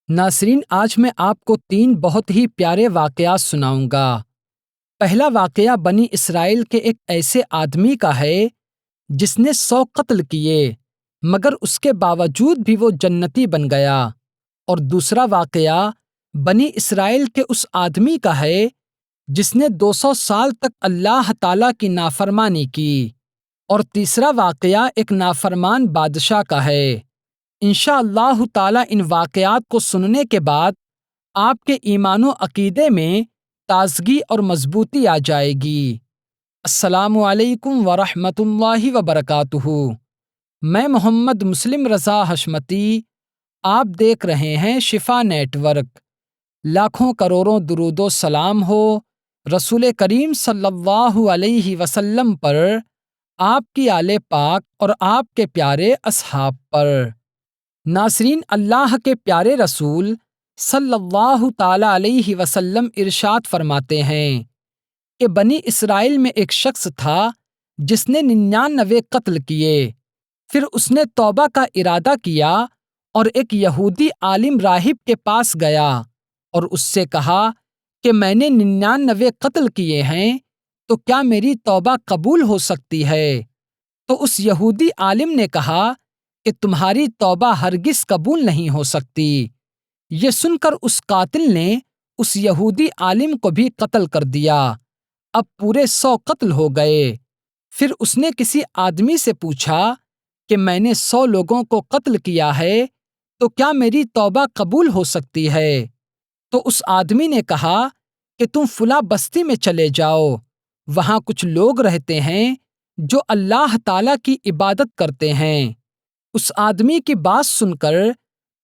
ناظرین، آج میں آپ کو 3 بہت ہی پیارے واقعات سناؤں گا۔ پہلا واقعہ بنی اسرائیل کے ایک ایسے آدمی کا ہے جس نے 100 قتل کیے مگر اس کے باوجود بھی وہ جنتی بن گیا۔ اور دوسرا واقعہ بنی اسرائیل کے اس آدمی کا ہے جس نے 200 سال تک اللہ تعالیٰ کی نافرمانی کی۔ اور تیسرا واقعہ ایک نافرمان بادشاہ کا ہے۔ انشاءاللہ تعالیٰ ان واقعات کو سننے کے بعد آپ کے ایمان و عقیدے میں تازگی اور مضبوطی آ جائے گی۔ السلام علیکم ورحمۃ اللہ وبرکاتہ۔ میں محمد مسلم رضا حشمتی، آپ دیکھ رہے ہیں شفا نیٹ ورک۔ لاکھوں کروڑوں درود و سلام ہو رسول کریم صلی اللہ علیہ وسلم پر، آپ کی آل پاک اور آپ کے پیارے اصحاب پر۔ ناظرین، اللہ کے پیارے رسول صلی اللہ تعالی علیہ وسلم ارشاد فرماتے ہیں کہ بنی اسرائیل میں ایک شخص تھا جس نے 99 قتل کیے۔ پھر اس نے توبہ کا ارادہ کیا اور ایک یہودی عالم راہب کے پاس گیا اور اس سے کہا کہ میں نے 99 قتل کیے ہیں، تو کیا میری توبہ قبول ہو سکتی ہے؟ تو اس یہودی عالم نے کہا کہ تمہاری توبہ ہرگز قبول نہیں ہو سکتی۔ یہ سن کر اس قاتل نے اس یہودی عالم کو بھی قتل کر دیا۔ اب پورے 100 قتل ہو گئے۔ پھر اس نے کسی آدمی سے پوچھا کہ میں نے 100 لوگوں کو قتل کیا ہے، تو کیا میری توبہ قبول ہو سکتی ہے؟ تو اس آدمی نے کہا کہ تم فلاں بستی میں چلے جاؤ، وہاں کچھ لوگ رہتے ہیں جو اللہ تعالیٰ کی عبادت کرتے ہیں۔ اس آدمی کی بات سن کر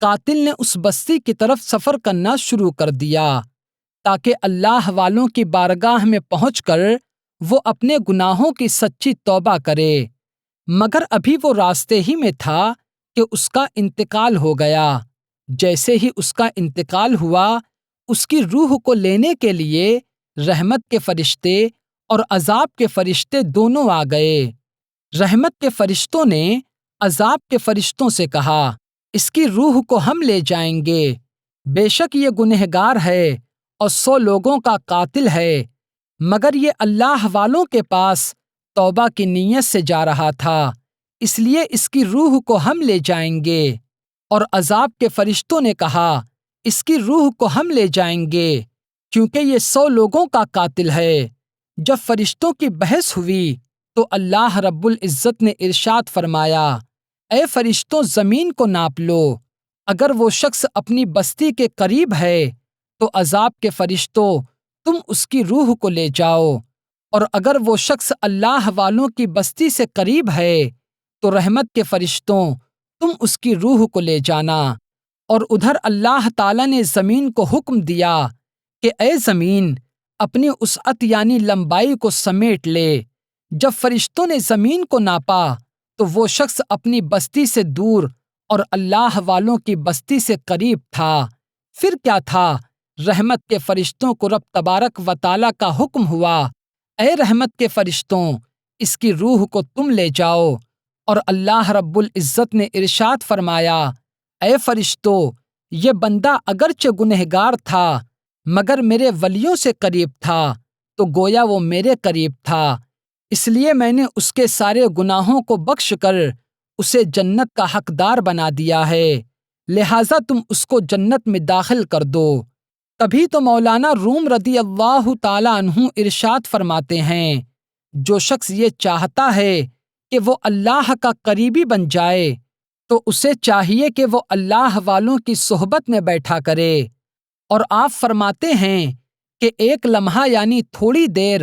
قاتل نے اس بستی کی طرف سفر کرنا شروع کر دیا تاکہ اللہ والوں کی بارگاہ میں پہنچ کر وہ اپنے گناہوں کی سچی توبہ کرے۔ مگر ابھی وہ راستے ہی میں تھا کہ اس کا انتقال ہو گیا۔ جیسے ہی اس کا انتقال ہوا، اس کی روح کو لینے کے لیے رحمت کے فرشتے اور عذاب کے فرشتے دونوں آ گئے۔ رحمت کے فرشتوں نے عذاب کے فرشتوں سے کہا، اس کی روح کو ہم لے جائیں گے، بے شک یہ گنہگار ہے اور 100 لوگوں کا قاتل ہے، مگر یہ اللہ والوں کے پاس توبہ کی نیت سے جا رہا تھا، اس لیے اس کی روح کو ہم لے جائیں گے۔ اور عذاب کے فرشتوں نے کہا، اس کی روح کو ہم لے جائیں گے کیونکہ یہ 100 لوگوں کا قاتل ہے۔ جب فرشتوں کی بحث ہوئی تو اللہ رب العزت نے ارشاد فرمایا، اے فرشتوں، زمین کو ناپ لو، اگر وہ شخص اپنی بستی کے قریب ہے تو عذاب کے فرشتوں تم اس کی روح کو لے جاؤ، اور اگر وہ شخص اللہ والوں کی بستی سے قریب ہے تو رحمت کے فرشتوں تم اس کی روح کو لے جانا۔ اور ادھر اللہ تعالیٰ نے زمین کو حکم دیا کہ اے زمین، اپنی وسعت یعنی لمبائی کو سمیٹ لے۔ جب فرشتوں نے زمین کو ناپا تو وہ شخص اپنی بستی سے دور اور اللہ والوں کی بستی سے قریب تھا۔ پھر کیا تھا؟ رحمت کے فرشتوں کو رب تبارک و تعالیٰ کا حکم ہوا، اے رحمت کے فرشتوں، اس کی روح کو تم لے جاؤ۔ اور اللہ رب العزت نے ارشاد فرمایا، اے فرشتوں، یہ بندہ اگرچہ گنہگار تھا مگر میرے ولیوں سے قریب تھا، تو گویا وہ میرے قریب تھا، اس لیے میں نے اس کے سارے گناہوں کو بخش کر اسے جنت کا حقدار بنا دیا ہے، لہٰذا تم اس کو جنت میں داخل کر دو۔ تبھی تو مولانا روم رضی اللہ تعالیٰ عنہ ارشاد فرماتے ہیں، جو شخص یہ چاہتا ہے کہ وہ اللہ کا قریبی بن جائے تو اسے چاہیے کہ وہ اللہ والوں کی صحبت میں بیٹھا کرے۔ اور آپ فرماتے ہیں کہ ایک لمحہ یعنی تھوڑی دیر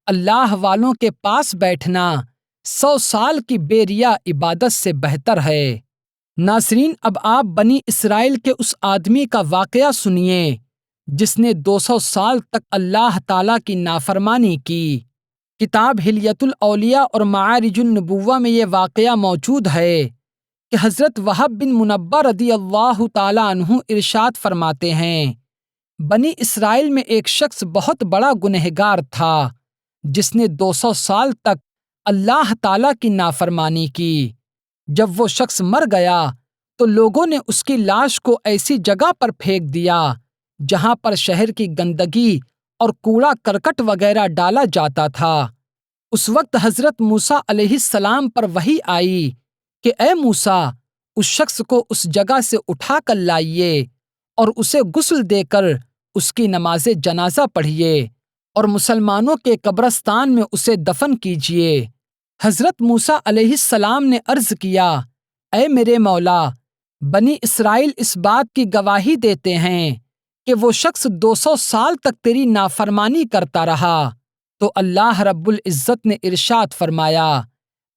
اللہ والوں کے پاس بیٹھنا 100 سال کی بے ریا عبادت سے بہتر ہے۔ ناظرین، اب آپ بنی اسرائیل کے اس آدمی کا واقعہ سنیے جس نے 200 سال تک اللہ تعالیٰ کی نافرمانی کی۔ کتاب حلیۃ الاولیاء اور معارج النبوہ میں یہ واقعہ موجود ہے کہ حضرت وہب بن منبہ رضی اللہ تعالیٰ عنہ ارشاد فرماتے ہیں، بنی اسرائیل میں ایک شخص بہت بڑا گنہگار تھا جس نے 200 سال تک اللہ تعالیٰ کی نافرمانی کی۔ جب وہ شخص مر گیا تو لوگوں نے اس کی لاش کو ایسی جگہ پر پھینک دیا جہاں پر شہر کی گندگی اور کوڑا کرکٹ وغیرہ ڈالا جاتا تھا۔ اس وقت حضرت موسیٰ علیہ السلام پر وحی آئی کہ اے موسیٰ، اس شخص کو اس جگہ سے اٹھا کر لائیے اور اسے غسل دے کر اس کی نماز جنازہ پڑھیے اور مسلمانوں کے قبرستان میں اسے دفن کیجیے۔ حضرت موسیٰ علیہ السلام نے عرض کیا، اے میرے مولا، بنی اسرائیل اس بات کی گواہی دیتے ہیں کہ وہ شخص 200 سال تک تیری نافرمانی کرتا رہا۔ تو اللہ رب العزت نے ارشاد فرمایا،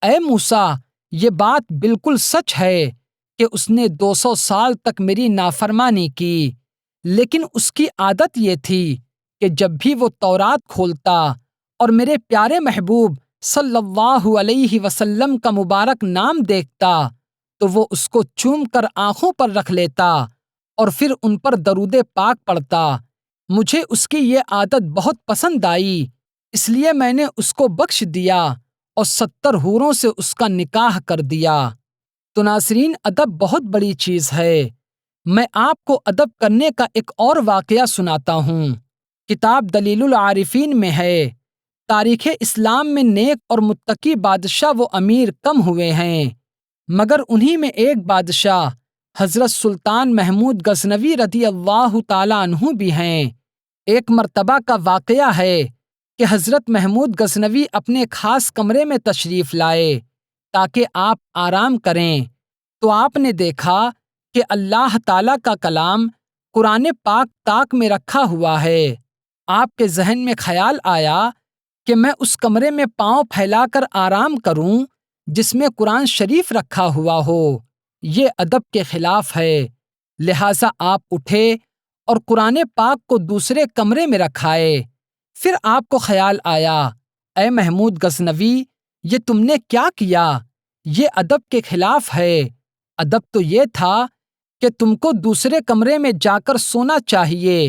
اے موسیٰ، یہ بات بالکل سچ ہے کہ اس نے 200 سال تک میری نافرمانی کی، لیکن اس کی عادت یہ تھی کہ جب بھی وہ تورات کھولتا اور میرے پیارے محبوب صلی اللہ علیہ وسلم کا مبارک نام دیکھتا تو وہ اس کو چوم کر آنکھوں پر رکھ لیتا اور پھر ان پر درود پاک پڑھتا۔ مجھے اس کی یہ عادت بہت پسند آئی، اس لیے میں نے اس کو بخش دیا اور 70 حوروں سے اس کا نکاح کر دیا۔ تو ناظرین، ادب بہت بڑی چیز ہے۔ میں آپ کو ادب کرنے کا ایک اور واقعہ سناتا ہوں۔ کتاب دلیل العارفین میں ہے، تاریخ اسلام میں نیک اور متقی بادشاہ و امیر کم ہوئے ہیں، مگر انہی میں ایک بادشاہ حضرت سلطان محمود غزنوی رضی اللہ تعالیٰ عنہ بھی ہیں۔ ایک مرتبہ کا واقعہ ہے کہ حضرت محمود غزنوی اپنے خاص کمرے میں تشریف لائے تاکہ آپ آرام کریں، تو آپ نے دیکھا کہ اللہ تعالیٰ کا کلام قرآن پاک طاق میں رکھا ہوا ہے۔ آپ کے ذہن میں خیال آیا کہ میں اس کمرے میں پاؤں پھیلا کر آرام کروں جس میں قرآن شریف رکھا ہوا ہو۔ یہ ادب کے خلاف ہے، لہٰذا آپ اٹھے اور قرآن پاک کو دوسرے کمرے میں رکھائے۔ پھر آپ کو خیال آیا، اے محمود غزنوی، یہ تم نے کیا کیا؟ یہ ادب کے خلاف ہے۔ ادب تو یہ تھا کہ تم کو دوسرے کمرے میں جا کر سونا چاہیے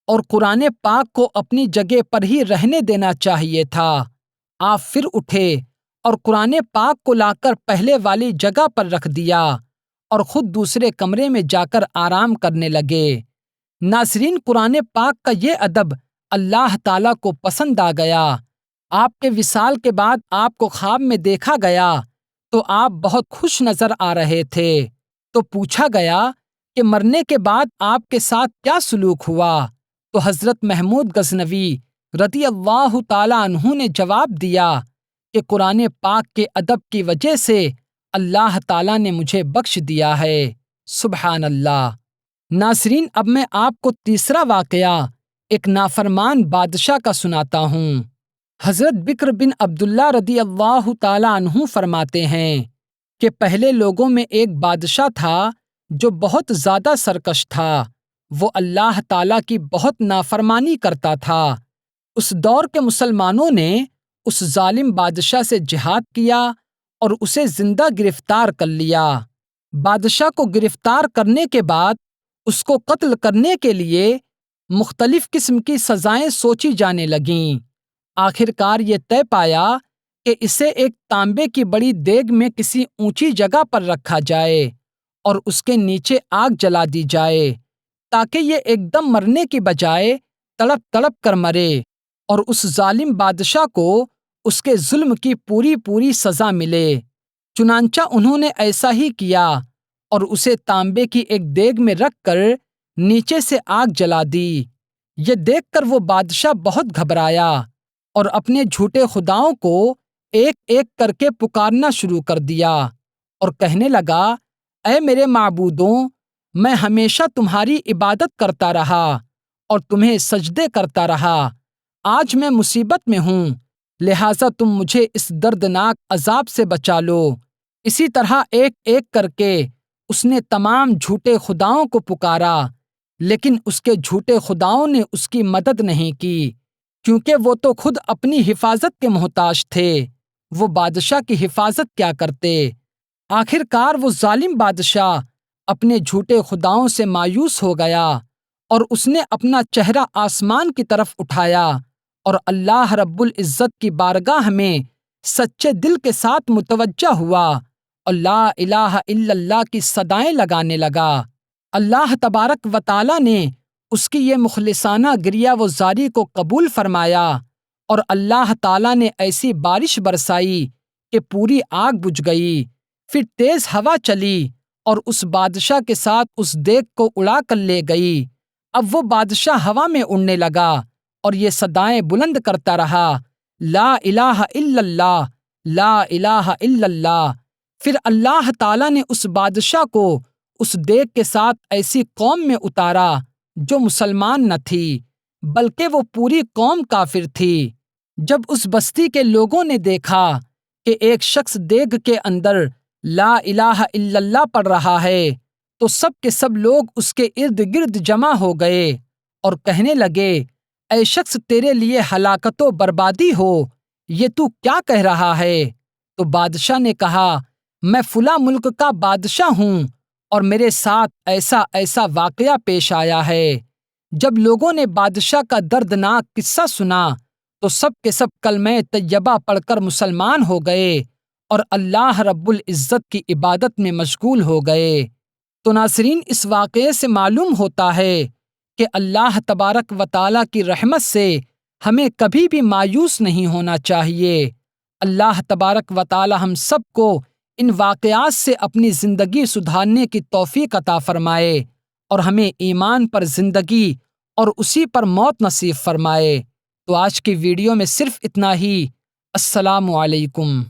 اور قرآن پاک کو اپنی جگہ پر ہی رہنے دینا چاہیے تھا۔ آپ پھر اٹھے اور قرآن پاک کو لا کر پہلے والی جگہ پر رکھ دیا اور خود دوسرے کمرے میں جا کر آرام کرنے لگے۔ ناظرین، قرآن پاک کا یہ ادب اللہ تعالیٰ کو پسند آ گیا۔ آپ کے وصال کے بعد آپ کو خواب میں دیکھا گیا تو آپ بہت خوش نظر آ رہے تھے۔ تو پوچھا گیا کہ مرنے کے بعد آپ کے ساتھ کیا سلوک ہوا؟ تو حضرت محمود غزنوی رضی اللہ تعالیٰ عنہ نے جواب دیا کہ قرآن پاک کے ادب کی وجہ سے اللہ تعالیٰ نے مجھے بخش دیا ہے۔ سبحان اللہ۔ ناظرین، اب میں آپ کو تیسرا واقعہ ایک نافرمان بادشاہ کا سناتا ہوں۔ حضرت بکر بن عبداللہ رضی اللہ تعالیٰ عنہ فرماتے ہیں کہ پہلے لوگوں میں ایک بادشاہ تھا جو بہت زیادہ سرکش تھا۔ وہ اللہ تعالیٰ کی بہت نافرمانی کرتا تھا۔ اس دور کے مسلمانوں نے اس ظالم بادشاہ سے جہاد کیا اور اسے زندہ گرفتار کر لیا۔ بادشاہ کو گرفتار کرنے کے بعد اس کو قتل کرنے کے لیے مختلف قسم کی سزائیں سوچی جانے لگیں۔ آخرکار یہ طے پایا کہ اسے ایک تانبے کی بڑی دیگ میں کسی اونچی جگہ پر رکھا جائے اور اس کے نیچے آگ جلا دی جائے تاکہ یہ ایک دم مرنے کی بجائے تڑپ تڑپ کر مرے اور اس ظالم بادشاہ کو اس کے ظلم کی پوری سزا ملے۔ چنانچہ انہوں نے ایسا ہی کیا اور اسے تانبے کی ایک دیگ میں رکھ کر نیچے سے آگ جلا دی۔ یہ دیکھ کر وہ بادشاہ بہت گھبرایا اور اپنے جھوٹے خداؤں کو ایک ایک کر کے پکارنا شروع کر دیا اور کہنے لگا، اے میرے معبودوں، میں ہمیشہ تمہاری عبادت کرتا رہا اور تمہیں سجدے کرتا رہا۔ آج میں مصیبت میں ہوں، لہٰذا تم مجھے اس دردناک عذاب سے بچا لو۔ اسی طرح ایک ایک کر کے اس نے تمام جھوٹے خداؤں کو پکارا، لیکن اس کے جھوٹے خداؤں نے اس کی مدد نہیں کی، کیونکہ وہ تو خود اپنی حفاظت کے محتاج تھے، وہ بادشاہ کی حفاظت کیا کرتے۔ آخرکار وہ ظالم بادشاہ اپنے جھوٹے خداؤں سے مایوس ہو گیا اور اس نے اپنا چہرہ آسمان کی طرف اٹھایا اور اللہ رب العزت کی بارگاہ میں سچے دل کے ساتھ متوجہ ہوا اور لا الہ الا اللہ کی صدائیں لگانے لگا۔ اللہ تبارک و تعالیٰ نے اس کی یہ مخلصانہ گریہ و زاری کو قبول فرمایا، اور اللہ تعالیٰ نے ایسی بارش برسائی کہ پوری آگ بجھ گئی۔ پھر تیز ہوا چلی اور اس بادشاہ کے ساتھ اس دیگ کو اڑا کر لے گئی۔ اب وہ بادشاہ ہوا میں اڑنے لگا اور یہ صدائیں بلند کرتا رہا، لا الہ الا اللہ، لا الہ الا اللہ۔ پھر اللہ تعالیٰ نے اس بادشاہ کو اس دیگ کے ساتھ ایسی قوم میں اتارا جو مسلمان نہ تھی، بلکہ وہ پوری قوم کافر تھی۔ جب اس بستی کے لوگوں نے دیکھا کہ ایک شخص دیگ کے اندر لا الہ الا اللہ پڑھ رہا ہے تو سب کے سب لوگ اس کے ارد گرد جمع ہو گئے اور کہنے لگے، اے شخص، تیرے لیے ہلاکت و بربادی ہو، یہ تو کیا کہہ رہا ہے؟ تو بادشاہ نے کہا، میں فلاں ملک کا بادشاہ ہوں اور میرے ساتھ ایسا ایسا واقعہ پیش آیا ہے۔ جب لوگوں نے بادشاہ کا دردناک قصہ سنا تو سب کے سب کلمہ طیبہ پڑھ کر مسلمان ہو گئے اور اللہ رب العزت کی عبادت میں مشغول ہو گئے۔ تو ناظرین، اس واقعے سے معلوم ہوتا ہے کہ اللہ تبارک و تعالیٰ کی رحمت سے ہمیں کبھی بھی مایوس نہیں ہونا چاہیے۔ اللہ تبارک و تعالیٰ ہم سب کو ان واقعات سے اپنی زندگی سدھارنے کی توفیق عطا فرمائے اور ہمیں ایمان پر زندگی اور اسی پر موت نصیب فرمائے۔ تو آج کی ویڈیو میں صرف اتنا ہی۔ السلام علیکم۔